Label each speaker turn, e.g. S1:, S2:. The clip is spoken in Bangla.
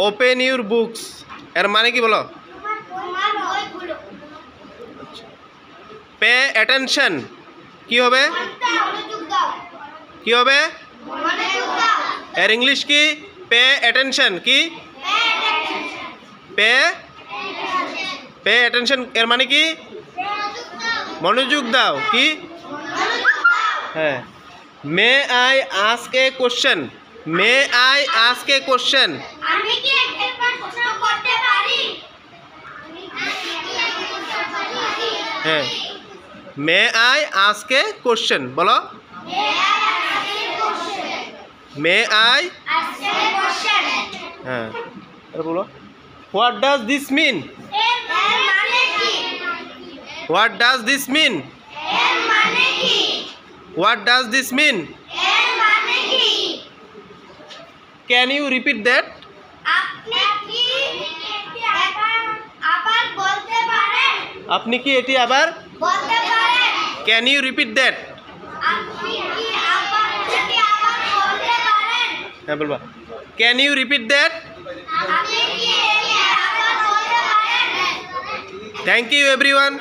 S1: ওপেন ইউর বুকস এর মানে কি বলো? পে অ্যাটেনশন কি হবে? কি হবে? এর ইংলিশ কি? পে অ্যাটেনশন কি? পে পে অ্যাটেনশন এর মানে কি? মনোযোগ দাও কি? হ্যাঁ। May I ask a question? May I ask a question?
S2: আমি কি একটা প্রশ্ন করতে পারি?
S1: হ্যাঁ। May I ask a question বলো। May I
S2: ask a question.
S1: হ্যাঁ এটা বলো। What does this mean?
S2: এর মানে কি?
S1: What does this mean?
S2: এর মানে কি?
S1: What does this mean?
S2: এর মানে কি?
S1: Can you repeat that?
S2: আপনি কি এটি আবার বলতে পারেন?
S1: আপনি কি এটি আবার
S2: বলতে পারেন?
S1: Can you repeat that?
S2: আপনি কি এটি আবার বলতে পারেন?
S1: হ্যাঁ বলবা। Can you repeat that?
S2: আপনি কি এটি আবার বলতে পারেন?
S1: Thank you everyone.